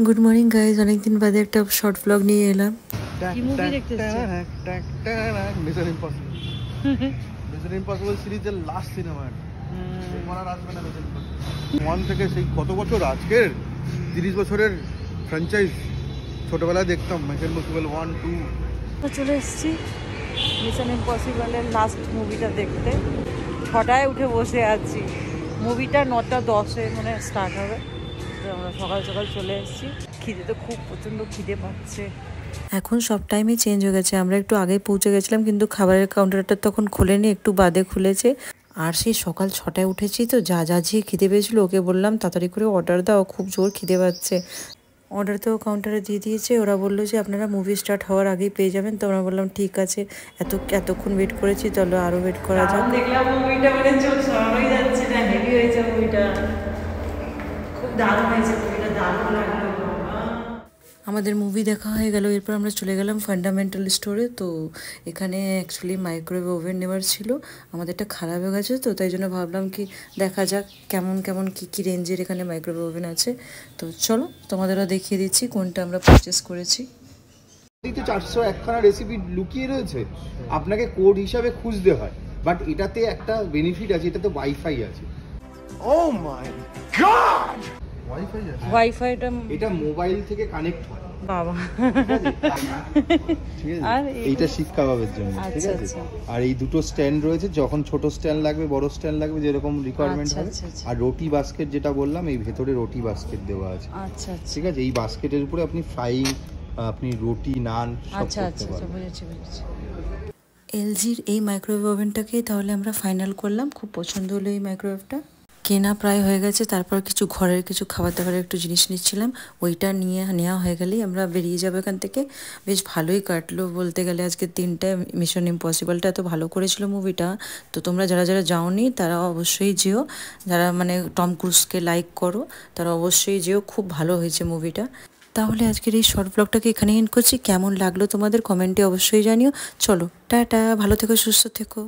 Good morning guys, অনেকদিন বাদে একটা শর্ট ব্লগ নিয়ে এলাম। কি মুভি দেখতেছো? Mission impossible. মিশন ইম্পসিবল সিরিজের লাস্ট সিনেমা। আর আসবে না মিশন ইম্পসিবল 1 থেকে সেই কত বছর, আজকের 30 বছরের ফ্র্যাঞ্চাইজ। ছোটবেলায় দেখতাম মিশন ইম্পসিবল 1, 2। চলে এসেছি মিশন ইম্পসিবলের লাস্ট মুভিটা দেখতে। 6টায় উঠে বসে আছি। মুভিটা 9:10 মানে স্টার্ট হবে। আমরা সকাল সকাল চলে এসেছি। খিদে তো খুব প্রচণ্ড খিদে পাচ্ছে। এখন সব টাইমই চেঞ্জ হয়ে গেছে। আমরা একটু আগে পৌঁছে গেছিলাম, কিন্তু খাবারের কাউন্টারটা তখন খুলেনি, একটু বাদে খুলেছে। আর সেই সকাল 6টায় উঠেছি তো যা খিদে পেয়েছিল ওকে বললাম তাড়াতাড়ি করে অর্ডার দাও, খুব জোর খিদে পাচ্ছে। অর্ডার তো কাউন্টারে দিয়ে দিয়েছে। ওরা বললো যে আপনারা মুভি স্টার্ট হওয়ার আগেই পেয়ে যাবেন। তো আমরা বললাম ঠিক আছে, এতক্ষণ ওয়েট করেছি, চলো আরও ওয়েট করা যাক। দেখলাম মুভিটা, মানে চোখ সরানোই যাচ্ছে না। হেভি হয়েছে মুভিটা, খুব দারুণ হয়েছে মুভিটা, দারুণ লাগলো। আমাদের মুভি দেখা হয়ে গেল। এরপর আমরা চলে গেলাম ফান্ডামেন্টাল স্টোরে। তো এখানে অ্যাকচুয়ালি মাইক্রোওয়েভ ওভেন নেওয়ার ছিল, আমাদেরটা খারাপ হয়ে গেছে। তো তাই জন্য ভাবলাম কি দেখা যাক কেমন কী রেঞ্জের এখানে মাইক্রোওয়েভ ওভেন আছে। তো চলো তোমাদেরও দেখিয়ে দিচ্ছি কোনটা আমরা পারচেস করেছি। 401 খানা রেসিপি লুকিয়ে রয়েছে, আপনাকে কোড হিসাবে খুঁজতে হয়। বাট এটাতে একটা বেনিফিট আছে, এটাতে ওয়াইফাই আছে। ও মাই গড, ওয়াইফাই আছে। ওয়াইফাইটা এটা মোবাইল থেকে কানেক্ট হয় বাবা। ঠিক আছে, আর এইটা শিক কাবাবের জন্য। ঠিক আছে, আর এই দুটো স্ট্যান্ড রয়েছে, যখন ছোট স্ট্যান্ড লাগবে বড় স্ট্যান্ড লাগবে যেরকম রিকোয়ারমেন্ট হবে। আর রুটি বাস্কেট যেটা বললাম, এই ভেতরে রুটি বাস্কেট দেওয়া আছে। আচ্ছা, ঠিক আছে, এই বাস্কেটের উপরে আপনি ফ্রাইং, আপনি রুটি, নান সব করতে পারবেন। বুঝেছি। এলজির এই মাইক্রোওয়েভ ওভেনটাকে তাহলে আমরা ফাইনাল করলাম। খুব পছন্দ হলো এই মাইক্রোওয়েভটা। কেনা প্রায় হয়ে গেছে, তারপর কিছু ঘরের কিছু খাবার দাবারের একটু জিনিস নিচ্ছিলাম। ওইটা নেওয়া হয়ে গেলেই আমরা বেরিয়ে যাবো এখান থেকে। বেশ ভালোই কাটলো বলতে গেলে আজকে 3টা মিশন ইম্পসিবলটা এত ভালো করেছিল মুভিটা। তো তোমরা যারা যাওনি তারা অবশ্যই যেও, যারা মানে টম ক্রুজকে লাইক করো তারা অবশ্যই যেও, খুব ভালো হয়েছে মুভিটা। তাহলে আজকের এই শর্ট ব্লগটাকে এখানে এন্ড করছি। কেমন লাগলো তোমাদের কমেন্টে অবশ্যই জানিও। চলো টাটা, ভালো থেকো, সুস্থ থেকো।